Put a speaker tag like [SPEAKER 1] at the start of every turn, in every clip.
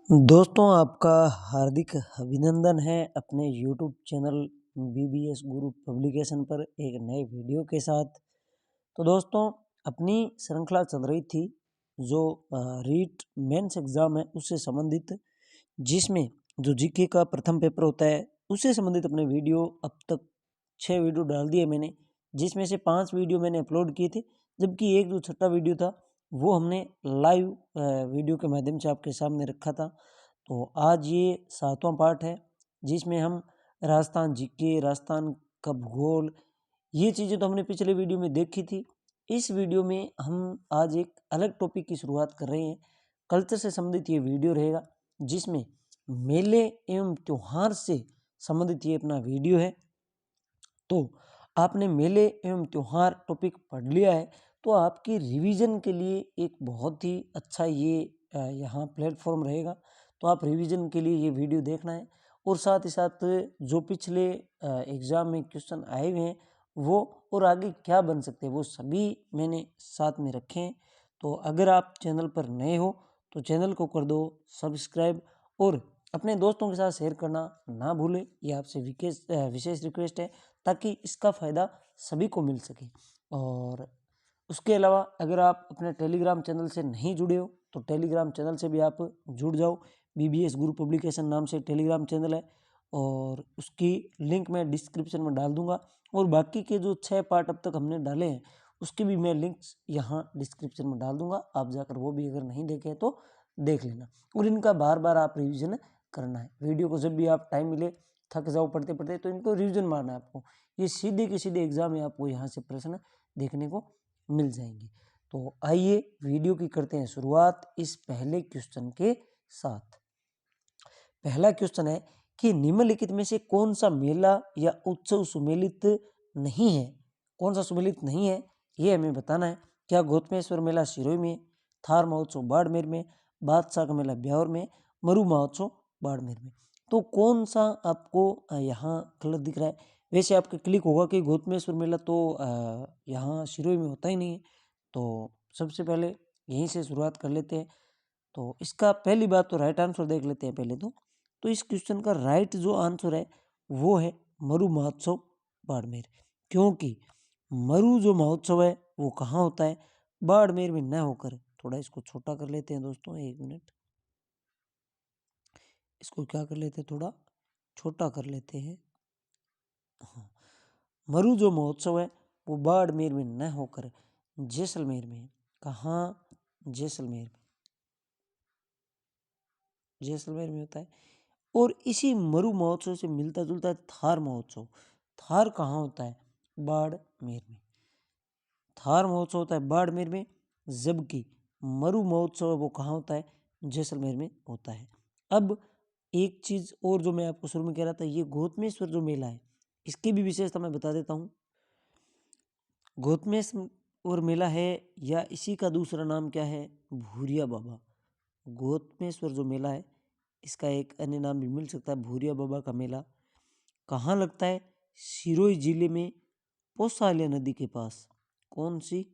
[SPEAKER 1] दोस्तों, आपका हार्दिक अभिनंदन है अपने यूट्यूब चैनल बीबीएस गुरु पब्लिकेशन पर एक नए वीडियो के साथ। तो दोस्तों, अपनी श्रृंखला चल रही थी जो रीट मेंस एग्ज़ाम है उससे संबंधित, जिसमें जो जीके का प्रथम पेपर होता है उससे संबंधित अपने वीडियो अब तक 6 वीडियो डाल दिए मैंने, जिसमें से 5 वीडियो मैंने अपलोड किए थे, जबकि एक जो छठा वीडियो था वो हमने लाइव वीडियो के माध्यम से आपके सामने रखा था। तो आज ये 7वां पार्ट है, जिसमें हम राजस्थान जीके, राजस्थान का भूगोल, ये चीज़ें तो हमने पिछले वीडियो में देखी थी। इस वीडियो में हम आज एक अलग टॉपिक की शुरुआत कर रहे हैं। कल्चर से संबंधित ये वीडियो रहेगा, जिसमें मेले एवं त्योहार से संबंधित ये अपना वीडियो है। तो आपने मेले एवं त्योहार टॉपिक पढ़ लिया है, तो आपकी रिवीजन के लिए एक बहुत ही अच्छा ये यहाँ प्लेटफॉर्म रहेगा। तो आप रिवीजन के लिए ये वीडियो देखना है, और साथ ही साथ जो पिछले एग्ज़ाम में क्वेश्चन आए हुए हैं वो, और आगे क्या बन सकते हैं, वो सभी मैंने साथ में रखे हैं। तो अगर आप चैनल पर नए हो तो चैनल को कर दो सब्सक्राइब, और अपने दोस्तों के साथ शेयर करना ना भूलें। ये आपसे विशेष रिक्वेस्ट है, ताकि इसका फ़ायदा सभी को मिल सके। और उसके अलावा अगर आप अपने टेलीग्राम चैनल से नहीं जुड़े हो तो टेलीग्राम चैनल से भी आप जुड़ जाओ। बीबीएस गुरु पब्लिकेशन नाम से टेलीग्राम चैनल है, और उसकी लिंक मैं डिस्क्रिप्शन में डाल दूंगा। और बाकी के जो 6 पार्ट अब तक हमने डाले हैं उसके भी मैं लिंक्स यहाँ डिस्क्रिप्शन में डाल दूंगा। आप जाकर वो भी अगर नहीं देखे तो देख लेना, और इनका बार बार आप रिविजन करना है। वीडियो को जब भी आप टाइम मिले, थक जाओ पढ़ते पढ़ते, तो इनको रिविजन मारना है आपको। ये सीधे के सीधे एग्जाम में आपको यहाँ से प्रश्न देखने को मिल जाएंगे। तो आइए वीडियो की करते हैं शुरुआत इस पहले क्वेश्चन के साथ। पहला क्वेश्चन है कि निम्नलिखित में से कौन सा मेला या उत्सव सुमेलित नहीं है। कौन सा सुमेलित नहीं है ये हमें बताना है। क्या गौतमेश्वर मेला सिरोही में, थार महोत्सव बाड़मेर में, बादशाह का मेला ब्यावर में, मरु महोत्सव बाड़मेर में। तो कौन सा आपको यहाँ गलत दिख रहा है। वैसे आपका क्लिक होगा कि गौतमेश्वर मेला तो यहाँ सिरोही में होता ही नहीं है। तो सबसे पहले यहीं से शुरुआत कर लेते हैं। तो इसका पहली बात तो राइट आंसर देख लेते हैं पहले तो इस क्वेश्चन का राइट जो आंसर है वो है मरु महोत्सव बाड़मेर। क्योंकि मरु जो महोत्सव है वो कहाँ होता है, बाड़मेर में न होकर, थोड़ा इसको छोटा कर लेते हैं दोस्तों, 1 मिनट, इसको क्या कर लेते हैं, थोड़ा छोटा कर लेते हैं। हाँ, मरु जो महोत्सव है वो बाड़मेर में न होकर जैसलमेर में है। कहाँ, जैसलमेर में, जैसलमेर में होता है। और इसी मरु महोत्सव से मिलता जुलता है थार महोत्सव। थार कहाँ होता है, बाड़मेर में। थार महोत्सव होता है बाड़मेर में, जबकि मरु महोत्सव है वो कहाँ होता है, जैसलमेर में होता है। अब एक चीज और जो मैं आपको शुरू में कह रहा था, ये गौतमेश्वर जो मेला है इसकी भी विशेषता मैं बता देता हूँ। गौतमेश्वर मेला है, या इसी का दूसरा नाम क्या है, भूरिया बाबा। गौतमेश्वर जो मेला है इसका एक अन्य नाम भी मिल सकता है, भूरिया बाबा का मेला। कहाँ लगता है, सिरोही जिले में पोसालिया नदी के पास। कौन सी,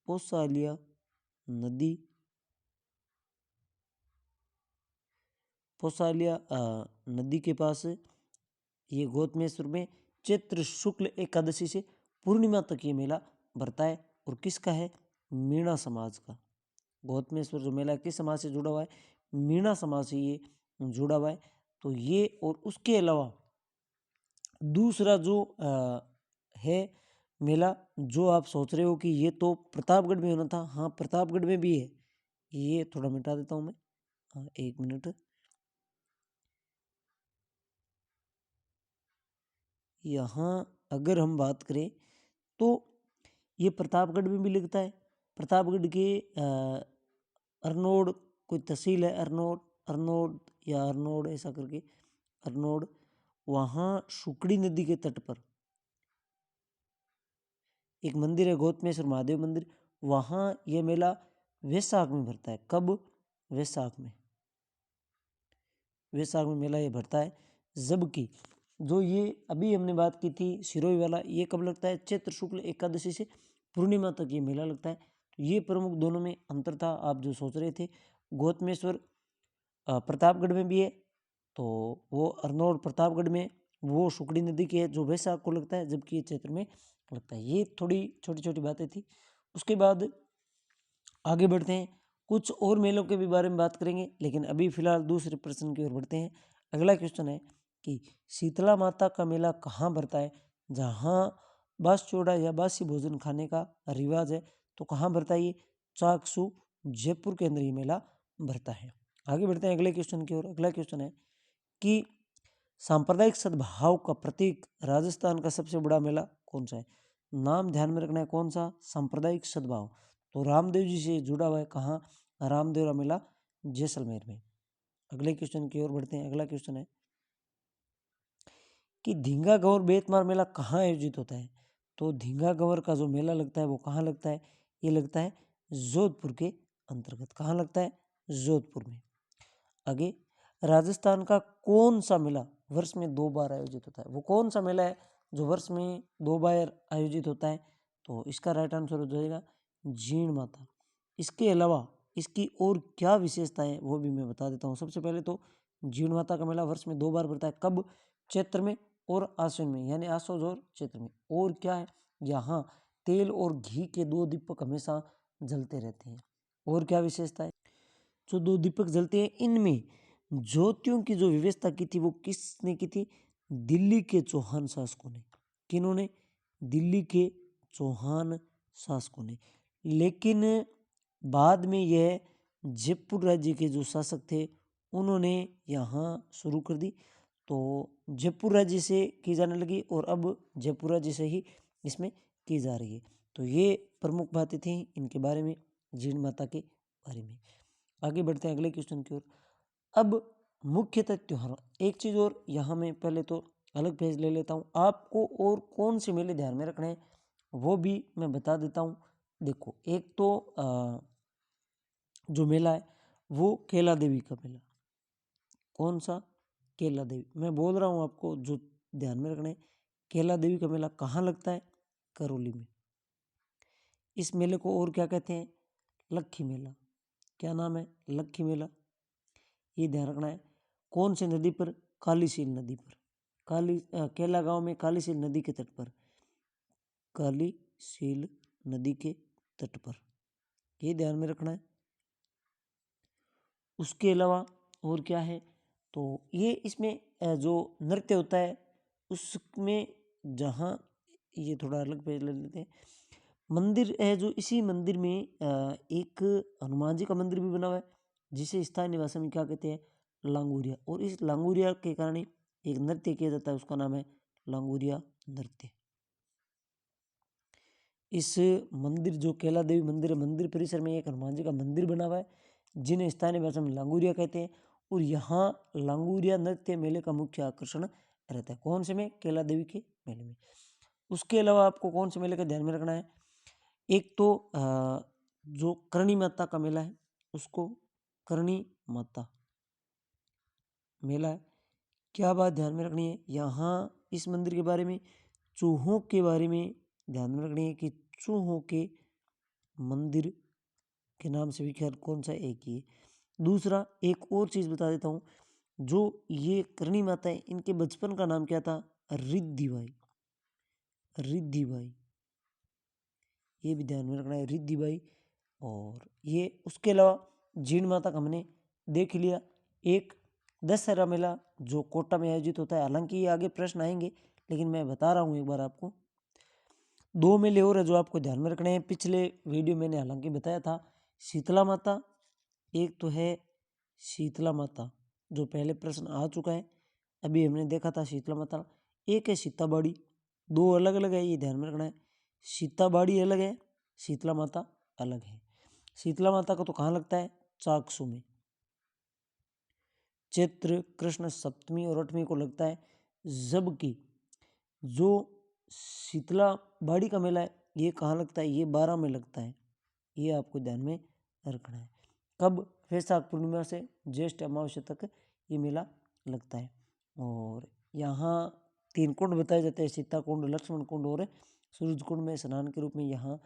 [SPEAKER 1] पोसालिया नदी, पोसालिया नदी के पास ये गौतमेश्वर में चैत्र शुक्ल एकादशी से पूर्णिमा तक ये मेला भरता है। और किसका है, मीणा समाज का। गौतमेश्वर जो मेला किस समाज से जुड़ा हुआ है, मीणा समाज से ये जुड़ा हुआ है। तो ये, और उसके अलावा दूसरा जो है मेला, जो आप सोच रहे हो कि ये तो प्रतापगढ़ में होना था, हाँ प्रतापगढ़ में भी है। ये थोड़ा मिटा देता हूँ मैं, हाँ 1 मिनट। यहाँ अगर हम बात करें तो ये प्रतापगढ़ में भी लगता है। प्रतापगढ़ के अरनोड कोई तहसील है, अरनोड, अरनोड या अरनोड ऐसा करके, अरनोड, वहाँ शुकड़ी नदी के तट पर एक मंदिर है, गौतमेश्वर महादेव मंदिर। वहाँ ये मेला वैशाख में भरता है। कब, वैशाख में, वैशाख में मेला ये भरता है। जबकि जो ये अभी हमने बात की थी सिरोही वाला, ये कब लगता है, चैत्र शुक्ल एकादशी से पूर्णिमा तक ये मेला लगता है। तो ये प्रमुख दोनों में अंतर था, आप जो सोच रहे थे। गौतमेश्वर प्रतापगढ़ में भी है, तो वो अरनोल प्रतापगढ़ में वो शुक्ड़ी नदी के जो वैशाख को लगता है, जबकि ये चैत्र में लगता है। ये थोड़ी छोटी छोटी बातें थी। उसके बाद आगे बढ़ते हैं, कुछ और मेलों के भी बारे में बात करेंगे, लेकिन अभी फिलहाल दूसरे प्रश्न की ओर बढ़ते हैं। अगला क्वेश्चन है कि शीतला माता का मेला कहाँ भरता है? जहाँ बास चौड़ा या बासी भोजन खाने का रिवाज है, तो कहाँ भरता है ये? चाकसू जयपुर के अंदर ये मेला भरता है। आगे बढ़ते हैं अगले क्वेश्चन की ओर। अगला क्वेश्चन है कि सांप्रदायिक सद्भाव का प्रतीक राजस्थान का सबसे बड़ा मेला कौन सा है? नाम ध्यान में रखना है, कौन सा? सांप्रदायिक सद्भाव। तो रामदेव जी से जुड़ा हुआ है। कहाँ? रामदेवरा मेला जैसलमेर में। अगले क्वेश्चन की ओर बढ़ते हैं। अगला क्वेश्चन है कि धींगा गौर बेतमार मेला कहाँ आयोजित होता है? तो धींगा गौर का जो मेला लगता है वो कहाँ लगता है? ये लगता है जोधपुर के अंतर्गत। कहाँ लगता है? जोधपुर में। आगे, राजस्थान का कौन सा मेला वर्ष में 2 बार आयोजित होता है? वो कौन सा मेला है जो वर्ष में 2 बार आयोजित होता है? तो इसका राइट आंसर हो जाएगा जीण माता। इसके अलावा इसकी और क्या विशेषता है वो भी मैं बता देता हूँ। सबसे पहले तो जीण माता का मेला वर्ष में 2 बार पड़ता है। कब? चैत्र में और आश्विन में, यानी आश्वज और चैत्र में। और क्या है? यहाँ तेल और घी के 2 दीपक हमेशा जलते रहते हैं। और क्या विशेषता है? जो 2 दीपक जलते हैं, इनमें ज्योतियों की जो व्यवस्था की थी वो किसने की थी? दिल्ली के चौहान शासकों ने। किन्होंने? दिल्ली के चौहान शासकों ने। लेकिन बाद में यह जयपुर राज्य के जो शासक थे उन्होंने यहाँ शुरू कर दी, तो जयपुर राज्य से की जाने लगी और अब जयपुर राज्य से ही इसमें की जा रही है। तो ये प्रमुख बातें थी इनके बारे में, जीण माता के बारे में। आगे बढ़ते हैं अगले क्वेश्चन की ओर। अब मुख्यतः त्योहार, एक चीज और यहाँ मैं पहले तो अलग पेज ले लेता हूँ। आपको और कौन से मेले ध्यान में रखने हैं वो भी मैं बता देता हूँ। देखो, एक तो जो मेला है वो केला देवी का मेला। कौन सा? केला देवी। मैं बोल रहा हूँ आपको जो ध्यान में रखना है, केला देवी का मेला कहाँ लगता है? करौली में। इस मेले को और क्या कहते हैं? लक्खी मेला। क्या नाम है? लक्खी मेला। ये ध्यान रखना है। कौन सी नदी पर? कालीसील नदी पर। केला गांव में कालीसील नदी के तट पर। कालीसील नदी के तट पर, ये ध्यान में रखना है। उसके अलावा और क्या है? तो ये इसमें जो नृत्य होता है उसमें, जहाँ ये थोड़ा अलग पेज ले लेते हैं। मंदिर है जो, इसी मंदिर में एक हनुमान जी का मंदिर भी बना हुआ है, जिसे स्थानीय भाषा में क्या कहते हैं? लांगूरिया। और इस लांगूरिया के कारण ही एक नृत्य किया जाता है, उसका नाम है लांगूरिया नृत्य। इस मंदिर जो केला देवी मंदिर है, मंदिर परिसर में एक हनुमान जी का मंदिर बना हुआ है, जिन्हें स्थानीय भाषा में लांगूरिया कहते हैं। और यहाँ लांगूरिया नृत्य मेले का मुख्य आकर्षण रहता है। कौन से में? केला देवी के मेले में। उसके अलावा आपको कौन से मेले का ध्यान में रखना है? एक तो जो करणी माता का मेला है, उसको करणी माता मेला है। क्या बात ध्यान में रखनी है? यहाँ इस मंदिर के बारे में, चूहों के बारे में ध्यान में रखनी है कि चूहों के मंदिर के नाम से विख्यात कौन सा? एक ही है। दूसरा, एक और चीज बता देता हूँ, जो ये करणी माता है इनके बचपन का नाम क्या था? रिद्धि बाई। रिद्धि बाई, ये भी ध्यान में रखना है, रिद्धि बाई। और ये उसके अलावा जीण माता का हमने देख लिया। एक दशहरा मेला जो कोटा में आयोजित होता है, हालांकि ये आगे प्रश्न आएंगे, लेकिन मैं बता रहा हूँ एक बार आपको। 2 मेले और है जो आपको ध्यान में रखने हैं। पिछले वीडियो मैंने हालांकि बताया था, शीतला माता। एक तो है शीतला माता जो पहले प्रश्न आ चुका है, अभी हमने देखा था शीतला माता। एक है सीताबाड़ी। 2 अलग अलग है, ये ध्यान में रखना है। सीताबाड़ी अलग है, शीतला माता अलग है। शीतला माता का तो कहाँ लगता है? चाकसू में। चैत्र कृष्ण सप्तमी और 8वीं को लगता है। जबकि जो शीतला बाड़ी का मेला है ये कहाँ लगता है? ये 12 में लगता है। ये आपको ध्यान में रखना है। कब? वैशाख पूर्णिमा से ज्येष्ठ अमावस्या तक ये मेला लगता है। और यहाँ 3 कुंड बताए जाते हैं, सीता कुंड, लक्ष्मण कुंड और सूरज कुंड में स्नान के रूप में यहाँ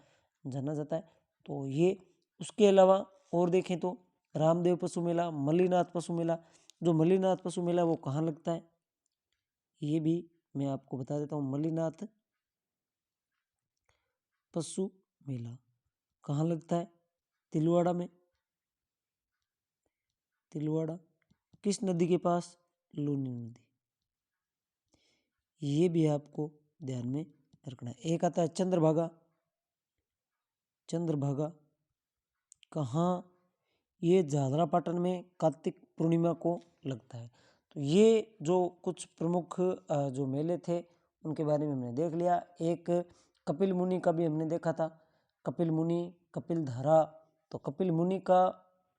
[SPEAKER 1] जाना जाता है। तो ये, उसके अलावा और देखें तो रामदेव पशु मेला, मल्लीनाथ पशु मेला। जो मल्लीनाथ पशु मेला वो कहाँ लगता है, ये भी मैं आपको बता देता हूँ। मल्लीनाथ पशु मेला कहाँ लगता है, तिलवाड़ा में। तिलवाड़ा किस नदी के पास, लूनी नदी। ये भी आपको ध्यान में रखना है। एक आता है चंद्रभागा। चंद्रभागा कहाँ, ये झालरापाटन में कार्तिक पूर्णिमा को लगता है। तो ये जो कुछ प्रमुख जो मेले थे उनके बारे में हमने देख लिया। एक कपिल मुनि का भी हमने देखा था, कपिल मुनि, कपिल धारा। तो कपिल मुनि का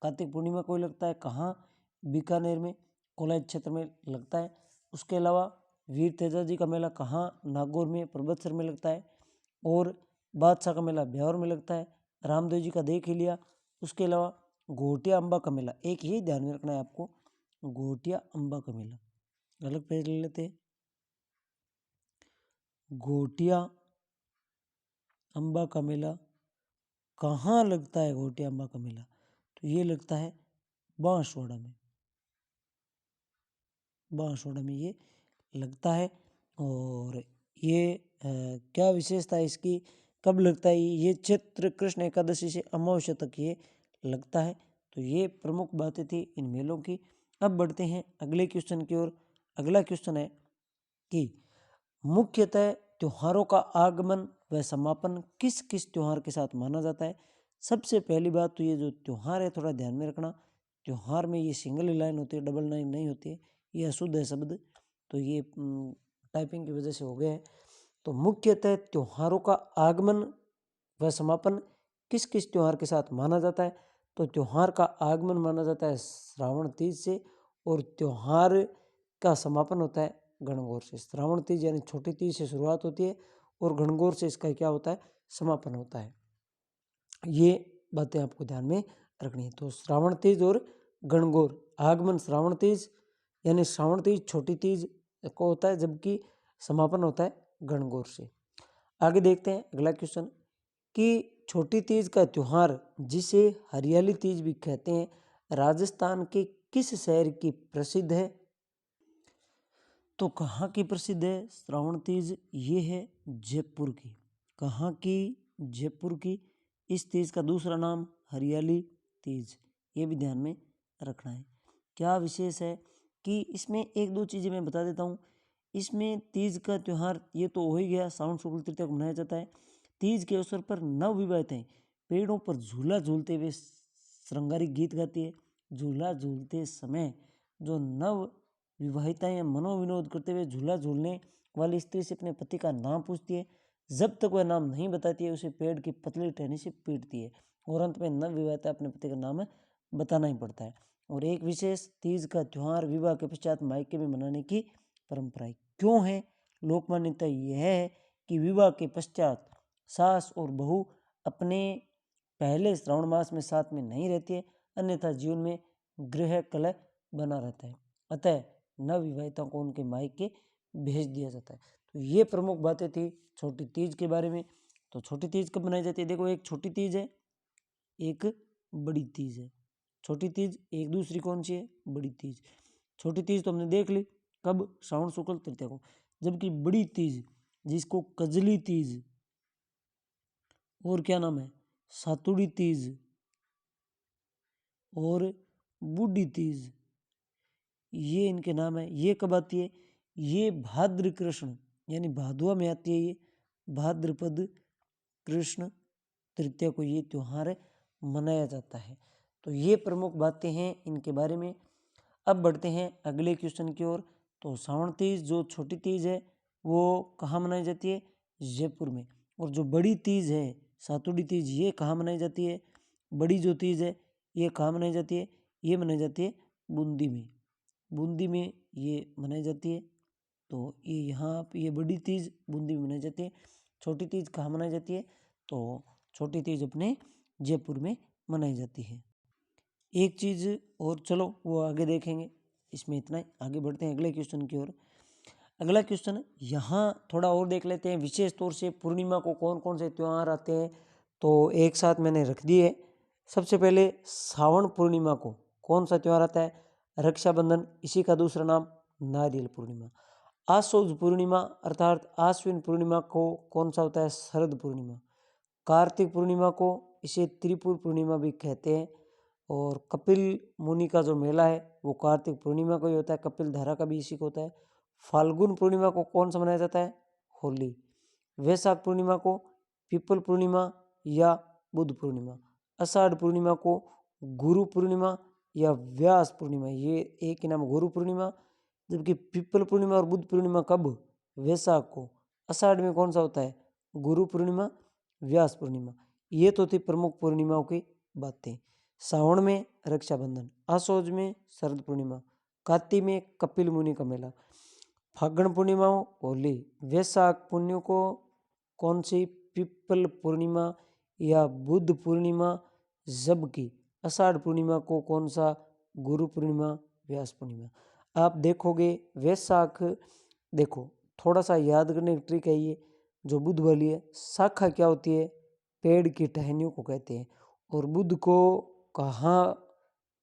[SPEAKER 1] कार्तिक पूर्णिमा को लगता है, कहाँ, बीकानेर में, कोलायत क्षेत्र में लगता है। उसके अलावा वीर तेजा जी का मेला कहाँ, नागौर में, परबतसर में लगता है। और बादशाह का मेला ब्यावर में लगता है। रामदेव जी का देख ही लिया। उसके अलावा घोटिया अम्बा का मेला, एक यही ध्यान में रखना है आपको, घोटिया अम्बा का मेला। अलग पेज ले लेते हैं। घोटिया अम्बा का मेला कहाँ लगता है, घोटिया अम्बा का मेला, तो ये लगता है बांसवाड़ा में। बांसवाड़ा में ये लगता है। और ये क्या विशेषता है इसकी, कब लगता है, ये चैत्र कृष्ण एकादशी से अमावस्या तक ये लगता है। तो ये प्रमुख बातें थी इन मेलों की। अब बढ़ते हैं अगले क्वेश्चन की ओर। अगला क्वेश्चन है कि मुख्यतः त्योहारों का आगमन व समापन किस किस त्योहार के साथ माना जाता है। सबसे पहली बात तो ये जो त्योहार है थोड़ा ध्यान में रखना। त्योहार में ये सिंगल लाइन होती है, डबल लाइन नहीं होती है, ये अशुद्ध है शब्द, तो ये टाइपिंग की वजह से हो गया है। तो मुख्यतः त्योहारों का आगमन व समापन किस किस त्योहार के साथ माना जाता है। तो त्योहार का आगमन माना जाता है श्रावण तीज से, और त्योहार का समापन होता है गणगौर से। श्रावण तीज यानी छोटी तीज से शुरुआत होती है और गणगौर से इसका क्या होता है, समापन होता है। ये बातें आपको ध्यान में रखनी है। तो श्रावण तीज और गणगौर, आगमन श्रावण तीज यानी श्रावण तीज छोटी तीज को होता है, जबकि समापन होता है गणगौर से। आगे देखते हैं अगला क्वेश्चन कि छोटी तीज का त्योहार जिसे हरियाली तीज भी कहते हैं, राजस्थान के किस शहर की प्रसिद्ध है। तो कहाँ की प्रसिद्ध है श्रावण तीज, ये है जयपुर की। कहाँ की, जयपुर की। इस तीज का दूसरा नाम हरियाली तीज, ये भी ध्यान में रखना है। क्या विशेष है कि इसमें एक दो चीज़ें मैं बता देता हूँ। इसमें तीज का त्यौहार ये तो हो ही गया, श्रावण शुक्ल तृतीया को मनाया जाता है। तीज के अवसर पर नवविवाहिताएं पेड़ों पर झूला झूलते हुए श्रृंगारिक गीत गाती है। झूला झूलते समय जो नव विवाहिताएं मनोविनोद करते हुए झूला झूलने वाली स्त्री से अपने पति का नाम पूछती है। जब तक वह नाम नहीं बताती है उसे पेड़ की पतली टहनी से पीटती है, और अंत में नव विवाहिता अपने पति का नाम बताना ही पड़ता है। और एक विशेष तीज का त्यौहार विवाह के पश्चात मायके में मनाने की परंपरा है। क्यों है, लोक मान्यता यह है कि विवाह के पश्चात सास और बहू अपने पहले श्रावण मास में साथ में नहीं रहती है, अन्यथा जीवन में गृह कलह बना रहता है। अतः नवविवाहिताओं को उनके मायके भेज दिया जाता है। तो ये प्रमुख बातें थी छोटी तीज के बारे में। तो छोटी तीज कब मनाई जाती है, देखो एक छोटी तीज है, एक बड़ी तीज है। छोटी तीज एक, दूसरी कौन सी है, बड़ी तीज। छोटी तीज तो हमने देख ली, कब, श्रावण शुक्ल तृतीया को। जबकि बड़ी तीज जिसको कजली तीज और क्या नाम है, सातुड़ी तीज और बूढ़ी तीज, ये इनके नाम है। ये कब आती है, ये भाद्र कृष्ण यानी भादुआ में आती है। ये भाद्रपद कृष्ण तृतीया को ये त्यौहार मनाया जाता है। तो ये प्रमुख बातें हैं इनके बारे में। अब बढ़ते हैं अगले क्वेश्चन की ओर। तो श्रावण तीज जो छोटी तीज है वो कहाँ मनाई जाती है, जयपुर में। और जो बड़ी तीज है सातुड़ी तीज, ये कहाँ मनाई जाती है, बड़ी जो तीज है ये कहाँ मनाई जाती है, ये मनाई जाती है बूंदी में। बूंदी में ये मनाई जाती है। तो ये यहाँ ये बड़ी तीज बूंदी में मनाई जाती है। छोटी तीज कहाँ मनाई जाती है, तो छोटी तीज अपने जयपुर में मनाई जाती है। एक चीज़ और, चलो वो आगे देखेंगे, इसमें इतना ही। आगे बढ़ते हैं अगले क्वेश्चन की ओर। अगला क्वेश्चन यहाँ थोड़ा और देख लेते हैं, विशेष तौर से पूर्णिमा को कौन कौन से त्यौहार आते हैं। तो एक साथ मैंने रख दिए सबसे पहले सावन पूर्णिमा को कौन सा त्यौहार आता है? रक्षाबंधन, इसी का दूसरा नाम नारियल पूर्णिमा। आशौज पूर्णिमा अर्थात आश्विन पूर्णिमा को कौन सा होता है? शरद पूर्णिमा। कार्तिक पूर्णिमा को इसे त्रिपुर पूर्णिमा भी कहते हैं। और कपिल मुनि का जो मेला है वो कार्तिक पूर्णिमा को ही होता है, कपिल धारा का भी इसी को होता है। फाल्गुन पूर्णिमा को कौन सा मनाया जाता है? होली। वैशाख पूर्णिमा को पीपल पूर्णिमा या बुद्ध पूर्णिमा। आषाढ़ पूर्णिमा को गुरु पूर्णिमा या व्यास पूर्णिमा, ये एक ही नाम गुरु पूर्णिमा। जबकि पीपल पूर्णिमा और बुद्ध पूर्णिमा कब? वैशाख को। आषाढ़ में कौन सा होता है? गुरु पूर्णिमा, व्यास पूर्णिमा। ये तो थी प्रमुख पूर्णिमाओं की बातें। सावन में रक्षाबंधन, आशौज में शरद पूर्णिमा, कार्तिक में कपिल मुनि का मेला, फागण पूर्णिमा होली, वैशाख पुण्यों को कौन सी? पीपल पूर्णिमा या बुद्ध पूर्णिमा। जबकि आषाढ़ पूर्णिमा को कौन सा? गुरु पूर्णिमा, व्यास पूर्णिमा। आप देखोगे वैशाख, देखो थोड़ा सा याद करने की ट्रिक है ये जो बुध वाली है। शाखा क्या होती है? पेड़ की टहनियों को कहते हैं। और बुध को कहाँ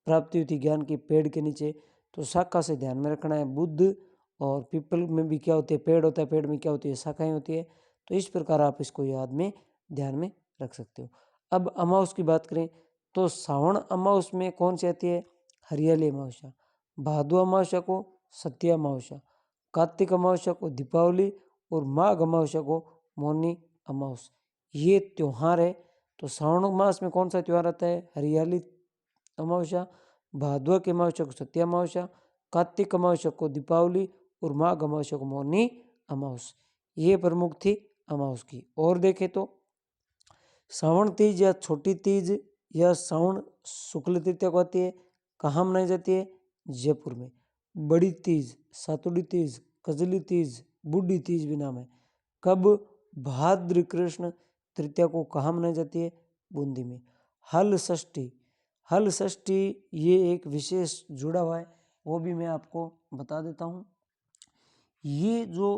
[SPEAKER 1] प्राप्ति होती ज्ञान की? पेड़ के नीचे। तो शाखा से ध्यान में रखना है। बुध और पीपल में भी क्या होते हैं? पेड़ होता है, पेड़ में क्या होती है? शाखाएं होती है। तो इस प्रकार आप इसको याद में ध्यान में रख सकते हो। अब अमावस की बात करें तो सावन अमावस में कौन सी आती है? हरियाली अमावस्या। भादो अमावस्या को सत्य अमावस्या, कार्तिक अमावस्या को दीपावली और माघ अमावस्या को मौनी अमावस। ये त्योहार है। तो श्रावण मास में कौन सा त्योहार आता है? हरियाली अमावस्या, भादवा के अमावस्या को सत्य अमावस्या, कार्तिक अमावस्या को दीपावली और माघ अमावस्या को मौनी अमावस। ये प्रमुख थी अमावस की। और देखें तो श्रावण तीज या छोटी तीज या श्रावण शुक्ल तृतीया को आती है, कहाँ मनाई जाती है? जयपुर में। बड़ी तीज, सातुड़ी तीज, कजली तीज, बूढ़ी तीज भी नाम है। कब? भाद्र कृष्ण तृतीया को कहाँ मनाई जाती है? बूंदी में। हल षष्ठी, हल षष्ठी ये एक विशेष जुड़ा हुआ है, वो भी मैं आपको बता देता हूँ। ये जो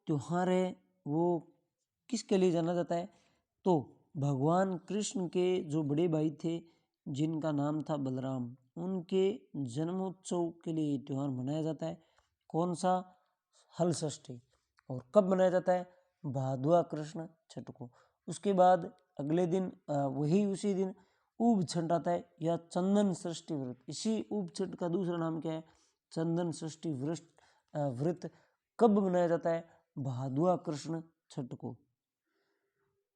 [SPEAKER 1] त्योहार है वो किसके लिए जाना जाता है? तो भगवान कृष्ण के जो बड़े भाई थे जिनका नाम था बलराम, उनके जन्मोत्सव के लिए ये त्यौहार मनाया जाता है। कौन सा? हल षष्ठी। और कब मनाया जाता है? भादवा कृष्ण छठ को। उसके बाद अगले दिन वही उसी दिन ऊब छठ आता है या चंदन षष्ठी व्रत। इसी ऊब छठ का दूसरा नाम क्या है? चंदन षष्ठी व्रत कब मनाया जाता है? भादवा कृष्ण छठ को।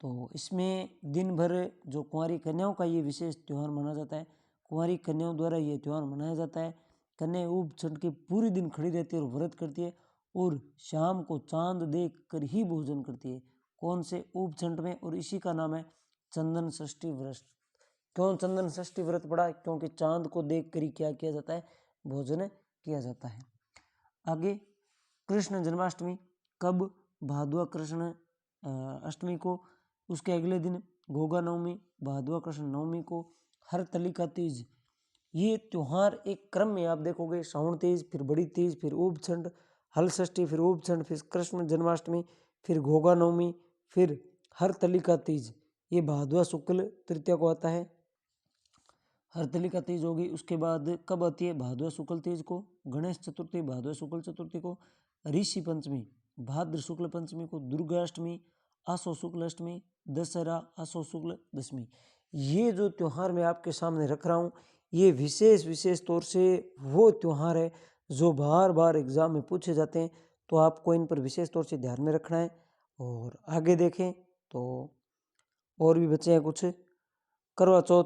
[SPEAKER 1] तो इसमें दिन भर जो कुंवारी कन्याओं का ये विशेष त्यौहार मनाया जाता है। कुंवारी कन्याओं द्वारा ये त्यौहार मनाया जाता है। कन्या ऊब छठ के पूरे दिन खड़ी रहती है और व्रत करती है और शाम को चांद देख कर ही भोजन करती है। कौन से? ऊब छठ में। और इसी का नाम है चंदन षष्ठी व्रत। क्यों चंदन षष्ठी व्रत पड़ा? क्योंकि चांद को देख कर ही क्या किया जाता है? भोजन किया जाता है। आगे कृष्ण जन्माष्टमी कब? भादवा कृष्ण अष्टमी को। उसके अगले दिन गोगा नवमी, भादवा कृष्ण नवमी को हरतालिका तीज। ये त्योहार एक क्रम में आप देखोगे, श्रावण तीज, फिर बड़ी तीज, फिर ऊब छठ, हल षष्ठी, फिर ऊब छठ, फिर कृष्ण जन्माष्टमी, फिर गोगा नवमी, फिर हरतालिका तीज। ये भादवा शुक्ल तृतीया को आता है। हरतालिका तीज होगी। उसके बाद कब आती है? भादवा शुक्ल तीज को। गणेश चतुर्थी भादवा शुक्ल चतुर्थी को। ऋषि पंचमी भाद्र शुक्ल पंचमी को। दुर्गाष्टमी आसो शुक्ल अष्टमी, दशहरा आसो शुक्ल दशमी। ये जो त्यौहार मैं आपके सामने रख रहा हूँ ये विशेष तौर से वो त्यौहार है जो बार बार एग्जाम में पूछे जाते हैं। तो आपको इन पर विशेष तौर से ध्यान में रखना है। और आगे देखें तो और भी बचे हैं कुछ। करवा चौथ,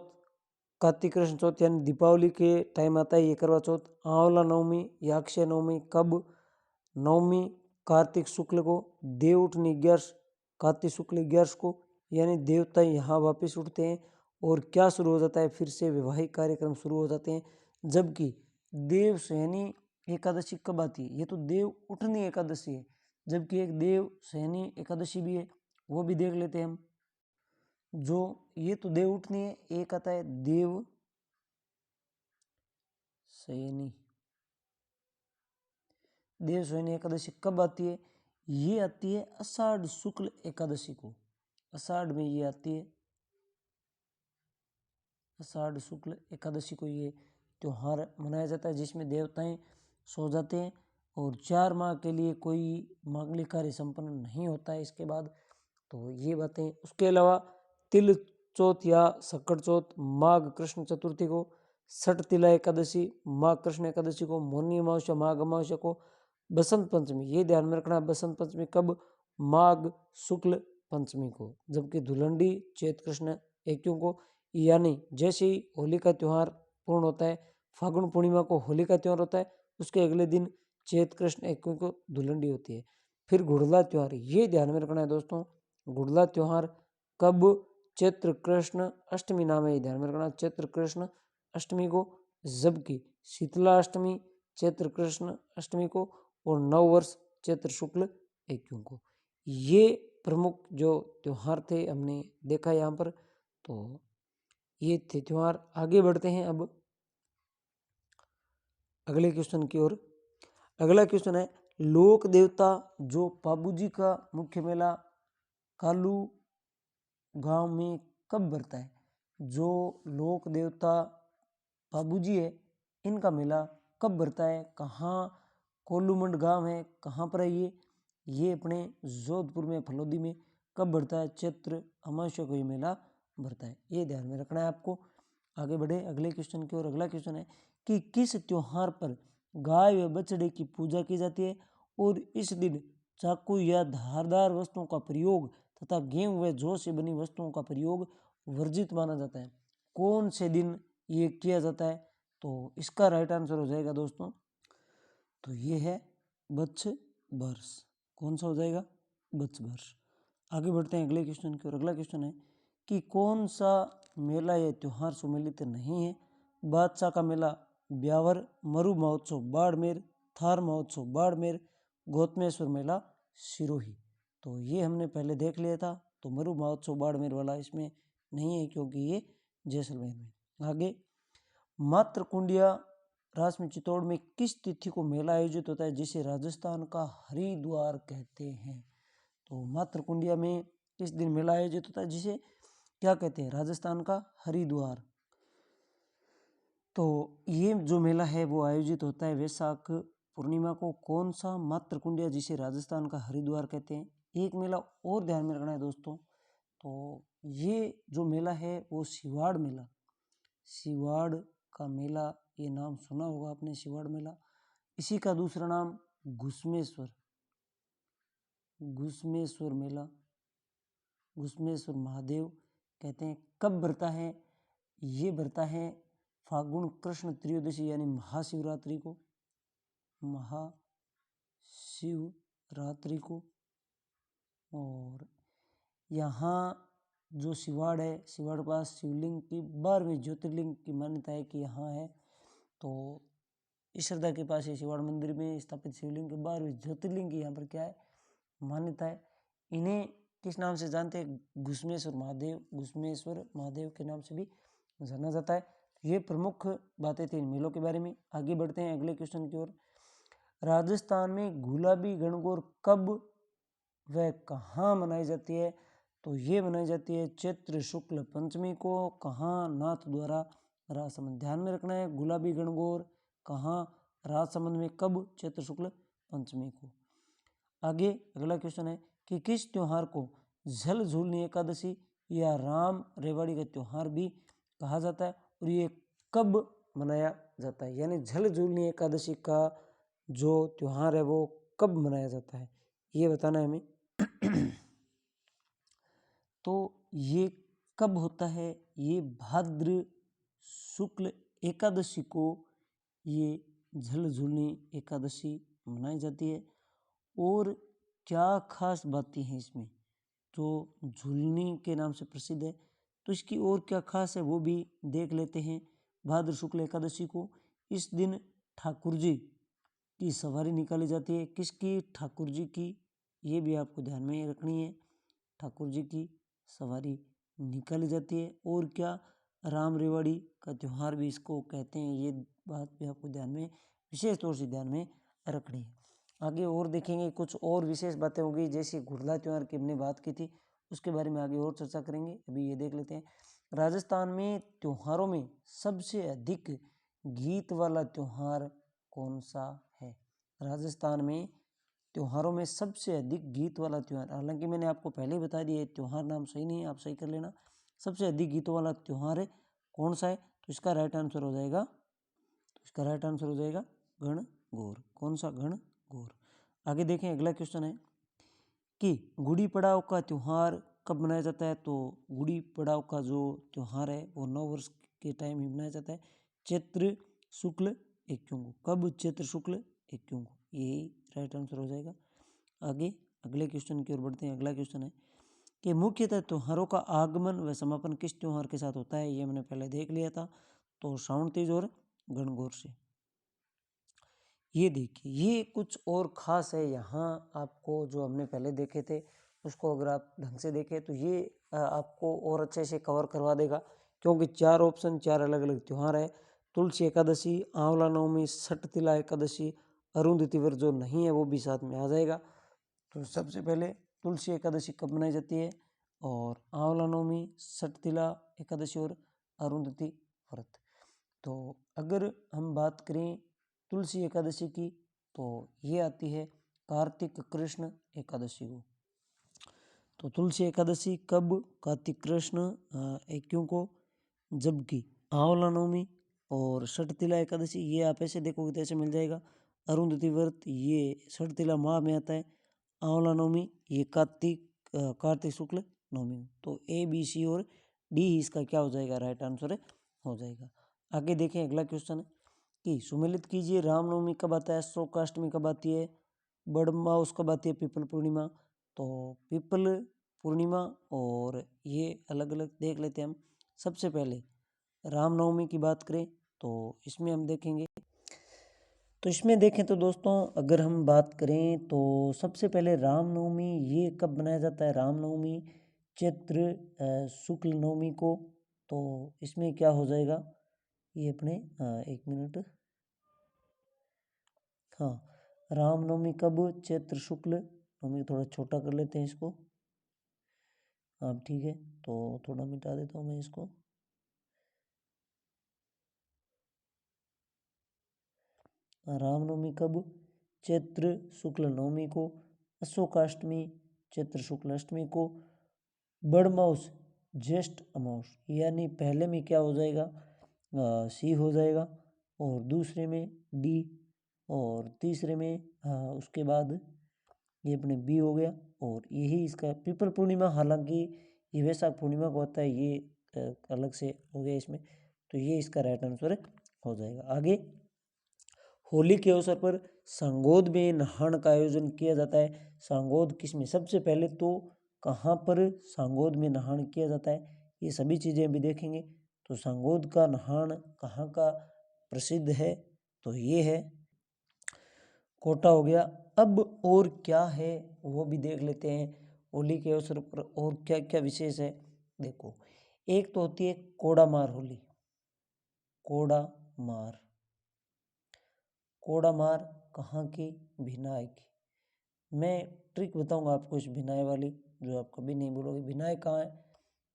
[SPEAKER 1] कार्तिक कृष्ण चौथ यानी दीपावली के टाइम आता है ये करवा चौथ। आंवला नवमी या अक्षय नवमी कब? नवमी कार्तिक शुक्ल को। देव उठनी 11 कार्तिक शुक्ल 11 को, यानी देवता यहाँ वापस उठते हैं और क्या शुरू हो जाता है? फिर से वैवाहिक कार्यक्रम शुरू हो जाते हैं। जबकि देव शयनी एकादशी कब आती है? ये तो देव उठनी एकादशी है, जबकि एक देव शयनी एकादशी भी है, वो भी देख लेते हैं हम। जो ये तो देव उठनी है, एक आता है देव शयनी। देव शयनी एकादशी कब आती है? ये आती है आषाढ़ शुक्ल एकादशी को। आषाढ़ में ये आती है। आषाढ़ शुक्ल एकादशी को ये त्यौहार मनाया जाता है, जिसमें देवताएं सो जाते हैं और 4 माह के लिए कोई मांगलिक कार्य संपन्न नहीं होता है इसके बाद। तो ये बातें, उसके अलावा तिल चौथ या सकड़ चौथ, माघ कृष्ण चतुर्थी को, छठ तिला एकादशी, माघ कृष्ण एकादशी को, मौनी अमावस्या, माघ अमावस्या को, बसंत पंचमी, ये ध्यान में रखना है बसंत पंचमी कब, माघ शुक्ल पंचमी को, जबकि धुलंडी चैत कृष्ण एक्यों को, यानी जैसे ही होली का त्यौहार पूर्ण होता है, फागुन पूर्णिमा को होली का त्यौहार होता है, उसके अगले दिन चैत कृष्ण एक्यों को धुलंडी होती है। फिर गुड़ला त्यौहार, ये ध्यान में रखना है दोस्तों, गुड़ला त्यौहार कब, चैत्र कृष्ण अष्टमी नाम है, ध्यान में रखना, चैत्र कृष्ण अष्टमी को, जबकि शीतला अष्टमी चैत्र कृष्ण अष्टमी को और नववर्ष चैत्र शुक्ल एक्यों को। ये प्रमुख जो त्यौहार थे हमने देखा यहाँ पर। तो ये थे त्यौहार। आगे बढ़ते हैं अब अगले क्वेश्चन की ओर। अगला क्वेश्चन है, लोक देवता जो पाबूजी का मुख्य मेला कालू गांव में कब भरता है। जो लोक देवता पाबूजी है, इनका मेला कब भरता है, कहाँ, कोल्लूमंड गांव है, कहाँ पर है ये अपने जोधपुर में फलोदी में कब भरता है, चैत्र अमावस्या को ये मेला भरता है, ये ध्यान में रखना है आपको। आगे बढ़े अगले क्वेश्चन की ओर। अगला क्वेश्चन है कि किस त्योहार पर गाय व बछड़े की पूजा की जाती है और इस दिन चाकू या धारदार वस्तुओं का प्रयोग तथा गेहूं व जौ से बनी वस्तुओं का प्रयोग वर्जित माना जाता है। कौन से दिन ये किया जाता है, तो इसका राइट आंसर हो जाएगा दोस्तों, तो ये है बच्छ वर्ष। कौन सा हो जाएगा, बच्छ वर्ष। आगे बढ़ते हैं अगले क्वेश्चन की ओर। अगला क्वेश्चन है कि कौन सा मेला या त्यौहार सुमेलित नहीं है। बादशाह का मेला ब्यावर, मरु महोत्सव बाड़मेर, थार महोत्सव बाड़मेर, गौतमेश्वर मेला सिरोही। तो ये हमने पहले देख लिया था, तो मरु महोत्सव बाड़मेर वाला इसमें नहीं है क्योंकि ये जैसलमेर में। आगे, मात्र कुंडिया रास में चित्तौड़ में किस तिथि को मेला आयोजित होता है जिसे राजस्थान का हरिद्वार कहते हैं। तो मात्र कुंडिया में किस दिन मेला आयोजित होता है जिसे क्या कहते हैं, राजस्थान का हरिद्वार। तो ये जो मेला है वो आयोजित होता है वैशाख पूर्णिमा को। कौन सा, मात्र कुंडिया, जिसे राजस्थान का हरिद्वार कहते हैं। एक मेला और ध्यान में रखना है दोस्तों, तो ये जो मेला है वो सिवाड़ मेला, सिवाड़ का मेला, ये नाम सुना होगा आपने, सिवाड़ मेला। इसी का दूसरा नाम घुसमेश्वर, घुसमेश्वर मेला, घुसमेश्वर महादेव कहते हैं। कब भरता है, ये भरता है फागुन कृष्ण त्रयोदशी यानी महाशिवरात्रि को, महाशिवरात्रि को। और यहाँ जो सिवाड़ है, सिवाड़ के पास शिवलिंग की 12वें ज्योतिर्लिंग की मान्यता है कि यहाँ है। तो इस श्रद्धा के पास ये सिवाड़ मंदिर में स्थापित शिवलिंग के 12वें ज्योतिर्लिंग की यहाँ पर क्या है, मान्यता है। इन्हें किस नाम से जानते हैं, घुसमेश्वर महादेव, घुसमेश्वर महादेव के नाम से भी जाना जाता है। ये प्रमुख बातें थी इन मेलों के बारे में। आगे बढ़ते हैं अगले क्वेश्चन की ओर। राजस्थान में गुलाबी गणगौर कब व कहाँ मनाई जाती है। तो ये मनाई जाती है चैत्र शुक्ल पंचमी को। कहाँ, नाथ द्वारा राजसमंद। ध्यान में रखना है, गुलाबी गणगौर कहाँ, राजसमंद में, कब, चैत्र शुक्ल पंचमी को। आगे अगला क्वेश्चन है कि किस त्योहार को झल झूलनी एकादशी या राम रेवाड़ी का त्योहार भी कहा जाता है और ये कब मनाया जाता है। यानी झल झूलनी एकादशी का जो त्योहार है वो कब मनाया जाता है, ये बताना है हमें। तो ये कब होता है, ये भाद्र शुक्ल एकादशी को ये झल झूलनी एकादशी मनाई जाती है। और क्या खास बातें हैं इसमें, जो झूलनी के नाम से प्रसिद्ध है, तो इसकी और क्या खास है वो भी देख लेते हैं। भाद्र शुक्ल एकादशी को इस दिन ठाकुर जी की सवारी निकाली जाती है। किसकी, ठाकुर जी की, ये भी आपको ध्यान में रखनी है, ठाकुर जी की सवारी निकाली जाती है। और क्या, राम रेवाड़ी का त्यौहार भी इसको कहते हैं, ये बात भी आपको ध्यान में, विशेष तौर से ध्यान में रखनी है। आगे और देखेंगे, कुछ और विशेष बातें होगी, जैसे घुड़ला त्यौहार की हमने बात की थी, उसके बारे में आगे और चर्चा करेंगे। अभी ये देख लेते हैं राजस्थान में त्योहारों में सबसे अधिक गीत वाला त्योहार कौन सा है? राजस्थान में त्योहारों में सबसे अधिक गीत वाला त्योहार, हालांकि मैंने आपको पहले ही बता दिया त्योहार नाम सही नहीं है, आप सही कर लेना। सबसे अधिक गीतों वाला त्योहार है कौन सा है? तो इसका राइट आंसर हो जाएगा गणगौर। कौन सा? गणगौर। आगे देखें, अगला क्वेश्चन है कि गुड़ी पड़ाव का त्योहार कब मनाया जाता है? तो गुड़ी पड़ाव का जो त्योहार है वो नव वर्ष के टाइम ही मनाया जाता है, चैत्र शुक्ल एक्यों को। कब? चैत्र शुक्ल एक्यों को, यही राइट आंसर हो जाएगा। आगे अगले क्वेश्चन की ओर बढ़ते हैं। अगला क्वेश्चन है कि मुख्यतः त्योहारों का आगमन व समापन किस त्योहार के साथ होता है? ये मैंने पहले देख लिया था, तो श्रावण तीज और गणगौर से। ये देखिए, ये कुछ और ख़ास है यहाँ आपको, जो हमने पहले देखे थे उसको अगर आप ढंग से देखें तो ये आपको और अच्छे से कवर करवा देगा, क्योंकि 4 ऑप्शन 4 अलग अलग त्यौहार है। तुलसी एकादशी, आंवला नवमी, सठतिला एकादशी, अरुंधति व्रत जो नहीं है वो भी साथ में आ जाएगा। तो सबसे पहले तुलसी एकादशी कब मनाई जाती है? और आंवला नवमी, सठतिला एकादशी और अरुंधति व्रत। तो अगर हम बात करें तुलसी एकादशी की, तो ये आती है कार्तिक कृष्ण एकादशी को। तो तुलसी एकादशी कब? कार्तिक कृष्ण एक्यों को। जबकि आंवला नवमी और सठतिला एकादशी ये आप ऐसे देखोगे तो ऐसे मिल जाएगा। अरुंधति व्रत ये सठतिला माह में आता है। आंवला नवमी ये कार्तिक शुक्ल नवमी। तो ए बी सी और डी इसका क्या हो जाएगा? राइट आंसर हो जाएगा। आगे देखें, अगला क्वेश्चन है कि सुमेलित कीजिए, रामनवमी कब आता है? शोकाष्टमी कब आती है? बड़माउस कब आती है? पीपल पूर्णिमा। तो पीपल पूर्णिमा और ये अलग अलग देख लेते हैं हम। सबसे पहले रामनवमी की बात करें तो इसमें हम देखेंगे, तो इसमें देखें तो दोस्तों अगर हम बात करें तो सबसे पहले रामनवमी ये कब मनाया जाता है? रामनवमी चैत्र शुक्ल नवमी को। तो इसमें क्या हो जाएगा? ये अपने 1 मिनट, हाँ, रामनवमी कब? चैत्र शुक्ल नवमी। थोड़ा छोटा कर लेते हैं इसको, हाँ ठीक है, तो थोड़ा मिटा देता हूँ मैं इसको। रामनवमी कब? चैत्र शुक्ल नवमी को। अशोकाष्टमी चैत्र शुक्ल अष्टमी को। बड़माउस ज्येष्ठ अमावस, यानी पहले में क्या हो जाएगा? सी हो जाएगा, और दूसरे में डी, और तीसरे में उसके बाद ये अपने बी हो गया। और यही इसका पीपल पूर्णिमा, हालांकि ये वैशाख पूर्णिमा को होता है, ये अलग से हो गया इसमें। तो ये इसका राइट आंसर हो जाएगा। आगे, होली के अवसर पर सांगोद में नहान का आयोजन किया जाता है। सांगोद किसमें? सबसे पहले तो कहाँ पर सांगोद में नहान किया जाता है, ये सभी चीज़ें अभी देखेंगे। तो सांगोद का नहान कहाँ का प्रसिद्ध है? तो ये है कोटा हो गया। अब और क्या है वो भी देख लेते हैं होली के अवसर पर और क्या क्या विशेष है। देखो, एक तो होती है कोड़ामार होली। कोड़ामार, कोड़ामार कहाँ की? भिनाई की। मैं ट्रिक बताऊंगा आपको इस भिनाई वाली, जो आप कभी नहीं बोलोगे। भिनाई कहाँ है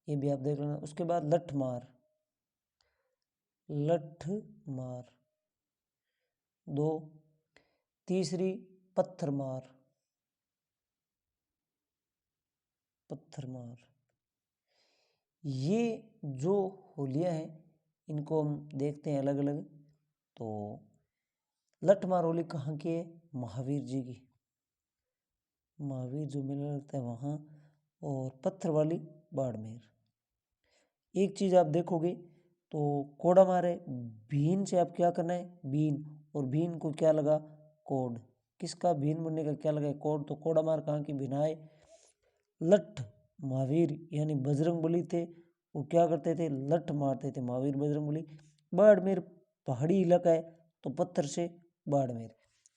[SPEAKER 1] ये भी आप देख लेना। उसके बाद लठमार, लठमार 2। तीसरी पत्थरमार, पत्थरमार। ये जो होलियाँ हैं इनको हम देखते हैं अलग अलग। तो लठमार होली कहाँ की है? महावीर जी की, महावीर जो मेला लगता है वहाँ। और पत्थर वाली बाड़मेर। एक चीज़ आप देखोगे तो कोड़ा मारे बीन से आप क्या करना है? बीन, और बीन को क्या लगा? कोड। किसका? बीन बनने का क्या लगा? कोड। तो कोड़ा मार कहाँ की? भिनाई। लठ महावीर यानी बजरंग बली थे, वो क्या करते थे? लठ मारते थे, महावीर बजरंग बली। बाड़मेर पहाड़ी इलाका है, तो पत्थर से बाड़मेर।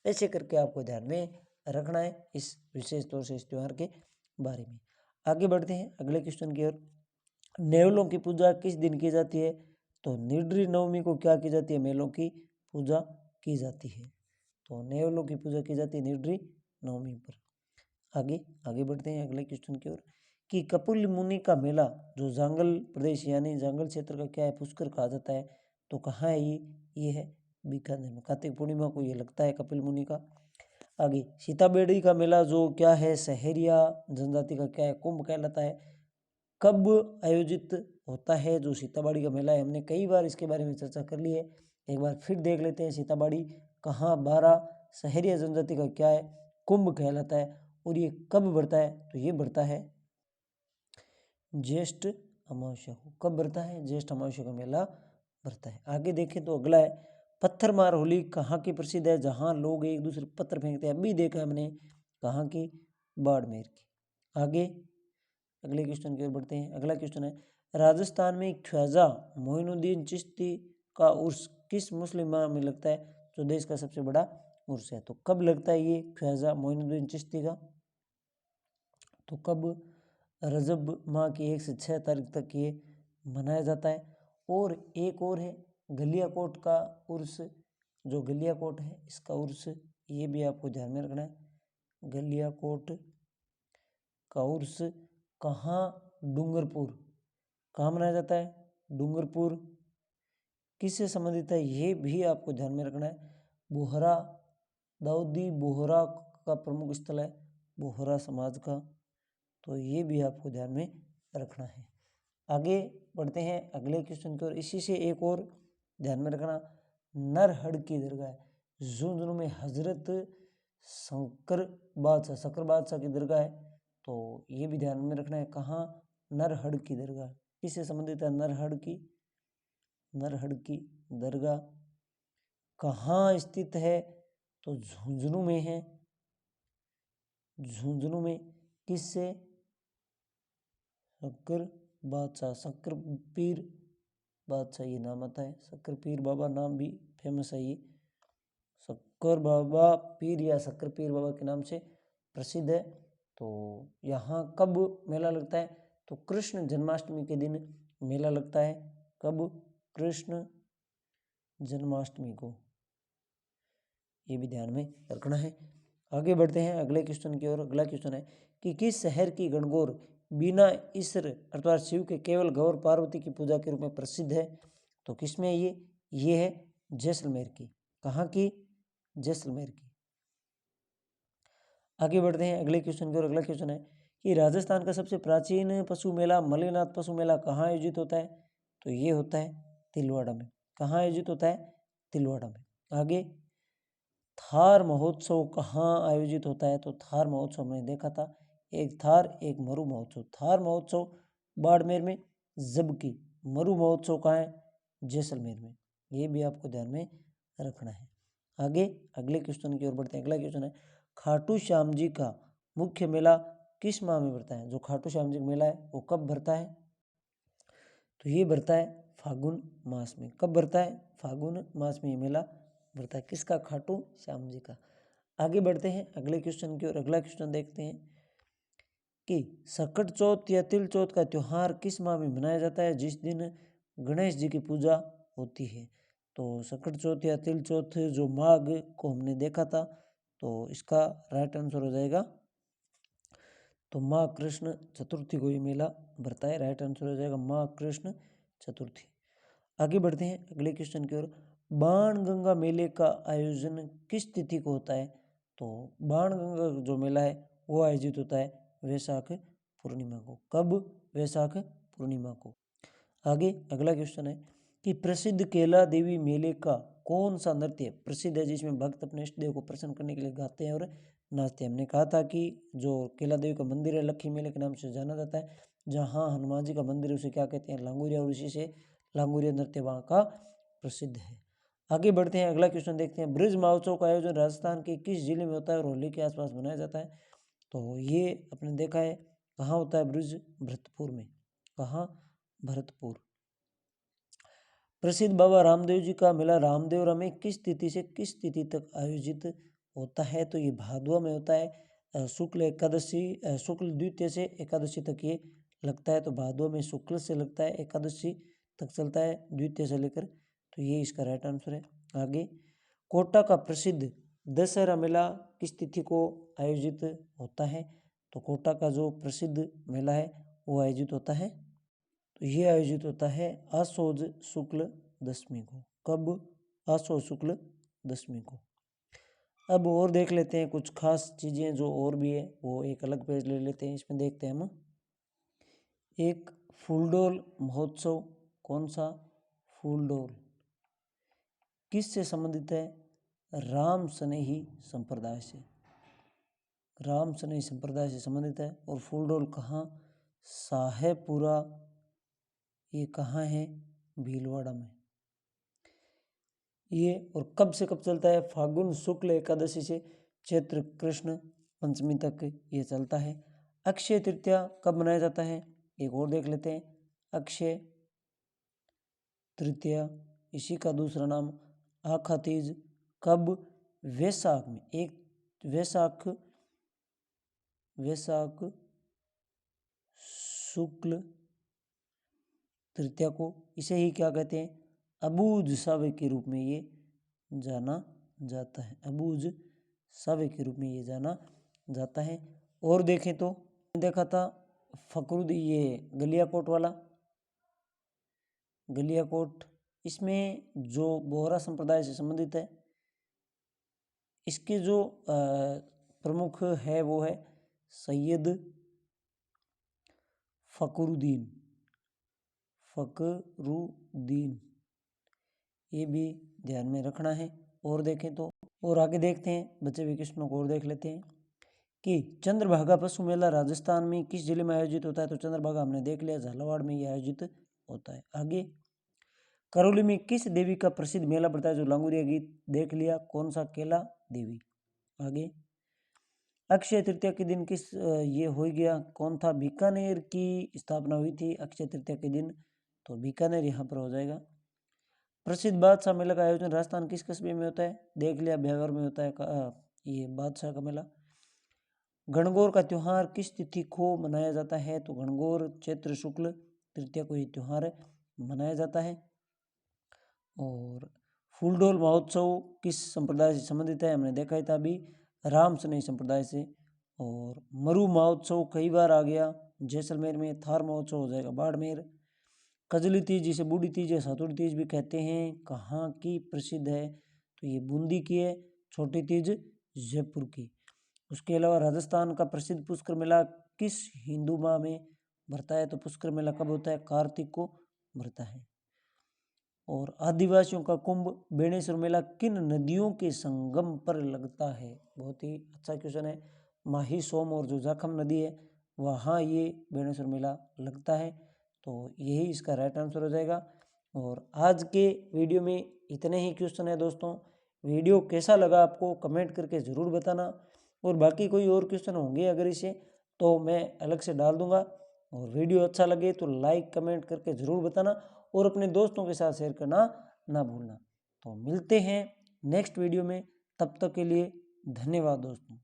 [SPEAKER 1] ऐसे करके आपको ध्यान में रखना है इस विशेष तौर से इस त्यौहार के बारे में। आगे बढ़ते हैं अगले क्वेश्चन की ओर। नेवलों की पूजा किस दिन की जाती है? तो निर्द्री नवमी को क्या की जाती है? मेलों की पूजा की जाती है। तो नेवलों की पूजा की जाती है निर्द्री नवमी पर। आगे बढ़ते हैं अगले क्वेश्चन की ओर कि कपिल मुनि का मेला जो जांगल प्रदेश यानी जांगल क्षेत्र का क्या है, पुष्कर कहा जाता है, तो कहाँ है ये है बीकानेर में। कार्तिक पूर्णिमा को ये लगता है कपिल मुनि का। आगे सीताबेड़ी का मेला जो क्या है, सहरिया जनजाति का क्या है, कुंभ कहलाता है। कब आयोजित होता है जो सीताबाड़ी का मेला है, हमने कई बार इसके बारे में चर्चा कर ली है, एक बार फिर देख लेते हैं। सीताबाड़ी कहाँ, 12 सहरिया जनजाति का क्या है, कुंभ कहलाता है। और ये कब बढ़ता है, तो ये बढ़ता है ज्येष्ठ अमावस्या को। कब बढ़ता है, ज्येष्ठ अमावस्या का मेला बढ़ता है। आगे देखें तो अगला है पत्थर मार होली कहाँ की प्रसिद्ध है, जहाँ लोग एक दूसरे पत्थर फेंकते हैं। अभी देखा हमने कहाँ की, बाड़मेर की। आगे अगले क्वेश्चन की ओर बढ़ते हैं। अगला क्वेश्चन है राजस्थान में ख्वाजा मोइनुद्दीन चिश्ती का उर्स किस मुस्लिम माह में लगता है, जो देश का सबसे बड़ा उर्स है। तो कब लगता है ये ख्वाजा मोइनुद्दीन चिश्ती का, तो कब, रजब माह की 1 से 6 तारीख तक ये मनाया जाता है। और एक और है गलियाकोट का उर्स, जो गलियाकोट है इसका उर्स, ये भी आपको ध्यान में रखना है। गलियाकोट का उर्स कहाँ, डूंगरपुर। कहाँ मनाया जाता है, डूंगरपुर। किससे संबंधित है, ये भी आपको ध्यान में रखना है। बोहरा, दाऊदी बोहरा का प्रमुख स्थल है, बोहरा समाज का, तो ये भी आपको ध्यान में रखना है। आगे बढ़ते हैं अगले क्वेश्चन की ओर। इसी से एक और ध्यान में रखना, नरहड़ की दरगाह झुंझुनू में हजरत शंकर बादशाह की दरगाह है, तो ये भी ध्यान में रखना है। कहाँ, नरहड़ की दरगाह। किससे संबंधित है, नरहड़ की दरगाह कहाँ स्थित है, तो झुंझुनू में है। झुंझुनू में किससे, शक्कर पीर बादशाह ये नाम आता है। शक्कर पीर बाबा नाम भी फेमस है, ये शक्कर बाबा पीर या शक्कर पीर बाबा के नाम से प्रसिद्ध है। तो यहाँ कब मेला लगता है, तो कृष्ण जन्माष्टमी के दिन मेला लगता है। कब, कृष्ण जन्माष्टमी को, ये भी ध्यान में रखना है। आगे बढ़ते हैं अगले क्वेश्चन की ओर। अगला क्वेश्चन है कि किस शहर की गणगौर बिना ईश्वर अर्थात शिव के केवल गौर पार्वती की पूजा के रूप में प्रसिद्ध है, तो किसमें ये है जैसलमेर की। कहाँ की, जैसलमेर की। आगे बढ़ते हैं अगले क्वेश्चन की ओर। अगला क्वेश्चन है कि राजस्थान का सबसे प्राचीन पशु मेला मल्लिनाथ पशु मेला कहाँ आयोजित होता है, तो ये होता है तिलवाड़ा में। कहाँ आयोजित होता है, तिलवाड़ा में। आगे थार महोत्सव कहाँ आयोजित होता है, तो थार महोत्सव हमने देखा था, एक थार एक मरु महोत्सव। थार महोत्सव बाड़मेर में, जबकि मरु महोत्सव कहाँ है, जैसलमेर में। ये भी आपको ध्यान में रखना है। आगे अगले क्वेश्चन की ओर बढ़ते हैं। अगला क्वेश्चन है खाटू श्याम जी का मुख्य मेला किस माह में भरता है। जो खाटू श्याम जी का मेला है वो कब भरता है, तो ये भरता है फागुन मास में। कब भरता है, फागुन मास में ये मेला भरता है। किसका, खाटू श्याम जी का। आगे बढ़ते हैं अगले क्वेश्चन की ओर। अगला क्वेश्चन देखते हैं कि सकट चौथ या तिल चौथ का त्योहार किस माह में मनाया जाता है, जिस दिन गणेश जी की पूजा होती है। तो सकट चौथ या तिल चौथ जो माघ को हमने देखा था, तो इसका राइट आंसर हो जाएगा, तो माँ कृष्ण चतुर्थी को ये मेला भरता है। राइट आंसर हो जाएगा माँ कृष्ण चतुर्थी। आगे बढ़ते हैं अगले क्वेश्चन की ओर। बाण गंगा मेले का आयोजन किस तिथि को होता है, तो बाण गंगा जो मेला है वो आयोजित होता है वैशाख पूर्णिमा को। कब, वैशाख पूर्णिमा को। आगे अगला क्वेश्चन है कि प्रसिद्ध केला देवी मेले का कौन सा नृत्य प्रसिद्ध है, जिसमें भक्त अपने इष्ट देव को प्रसन्न करने के लिए गाते हैं और नाचते हैं। हमने कहा था कि जो केला देवी का मंदिर है लक्ष्मी मेले के नाम से जाना जाता है, जहाँ हनुमान जी का मंदिर है उसे क्या कहते हैं, लांगुरिया, और इसी से लांगुरिया नृत्य वहाँ का प्रसिद्ध है। आगे बढ़ते हैं अगला क्वेश्चन देखते हैं। ब्रज महोत्सव का आयोजन राजस्थान के किस जिले में होता है और होली के आसपास मनाया जाता है, तो ये अपने देखा है कहाँ होता है, ब्रज भरतपुर में। कहाँ, भरतपुर। प्रसिद्ध बाबा रामदेव जी का मेला रामदेवरा में किस तिथि से किस तिथि तक आयोजित होता है, तो ये भादवा में होता है। शुक्ल एकादशी, शुक्ल द्वितीय से एकादशी तक ये लगता है, तो भादवा में शुक्ल से लगता है, एकादशी तक चलता है द्वितीय से लेकर, तो ये इसका राइट आंसर है। आगे कोटा का प्रसिद्ध दशहरा मेला किस तिथि को आयोजित होता है, तो कोटा का जो प्रसिद्ध मेला है वो आयोजित होता है। तो ये आयोजित होता है आसोज शुक्ल दशमी को। कब? आसोज शुक्ल दशमी को। अब और देख लेते हैं कुछ खास चीज़ें जो और भी है, वो एक अलग पेज ले लेते हैं। इसमें देखते हैं हम एक फूलडोल महोत्सव। कौन सा? फूलडोल। किससे संबंधित है? राम स्नेही संप्रदाय से। राम स्नेही संप्रदाय से संबंधित है। और फूलडोल कहाँ? साहेबपुरा। ये कहाँ है? भीलवाड़ा में ये। और कब से कब चलता है? फागुन शुक्ल एकादशी से चैत्र कृष्ण पंचमी तक ये चलता है। अक्षय तृतीया कब मनाया जाता है? एक और देख लेते हैं। अक्षय तृतीया, इसी का दूसरा नाम आखा तीज। कब? वैशाख में। एक वैशाख शुक्ल तृतीया को। इसे ही क्या कहते हैं? अबूझ सावे के रूप में ये जाना जाता है। अबूझ सावे के रूप में ये जाना जाता है। और देखें तो देखा था फकरुद्दीन, ये गलियाकोट वाला गलियाकोट, इसमें जो बोहरा संप्रदाय से संबंधित है, इसके जो प्रमुख है वो है सैयद फकरुद्दीन। ये भी ध्यान में रखना है। और देखें तो और आगे देखते हैं, बचे हुए क्वेश्चनों को और देख लेते हैं कि चंद्रभागा पशु मेला राजस्थान में किस जिले में आयोजित होता है? तो चंद्रभागा हमने देख लिया, झालावाड़ में ये आयोजित होता है। आगे करौली में किस देवी का प्रसिद्ध मेला पड़ता है? जो लांगुरिया गीत देख लिया। कौन सा? केला देवी। आगे अक्षय तृतीया के दिन किस ये हो गया, कौन था? बीकानेर की स्थापना हुई थी अक्षय तृतीया के दिन, तो बीकानेर यहाँ पर हो जाएगा। प्रसिद्ध बादशाह मेला का आयोजन राजस्थान किस कस्बे में होता है? देख लिया, ब्यावर में होता है ये बादशाह का मेला। गणगौर का त्योहार किस तिथि को मनाया जाता है? तो गणगौर चैत्र शुक्ल तृतीया को ये त्योहार मनाया जाता है। और फूलडोल महोत्सव किस संप्रदाय से संबंधित है? हमने देखा ही था अभी, राम स्नेही संप्रदाय से। और मरु महोत्सव कई बार आ गया, जैसलमेर में। थार महोत्सव हो जाएगा बाड़मेर। कजली तीज, जिसे बूढ़ी तीज या सातुड़ी तीज भी कहते हैं, कहाँ की प्रसिद्ध है? तो ये बूंदी की है। छोटी तीज जयपुर की। उसके अलावा राजस्थान का प्रसिद्ध पुष्कर मेला किस हिंदू माह में भरता है? तो पुष्कर मेला कब होता है? कार्तिक को भरता है। और आदिवासियों का कुंभ बेणेश्वर मेला किन नदियों के संगम पर लगता है? बहुत ही अच्छा क्वेश्चन है। माही, सोम और जो जाखम नदी है वहाँ ये बेणेश्वर मेला लगता है। तो यही इसका राइट आंसर हो जाएगा। और आज के वीडियो में इतने ही क्वेश्चन है दोस्तों। वीडियो कैसा लगा आपको कमेंट करके ज़रूर बताना। और बाकी कोई और क्वेश्चन होंगे अगर इसे, तो मैं अलग से डाल दूंगा। और वीडियो अच्छा लगे तो लाइक कमेंट करके ज़रूर बताना और अपने दोस्तों के साथ शेयर करना ना भूलना। तो मिलते हैं नेक्स्ट वीडियो में, तब तक के लिए धन्यवाद दोस्तों।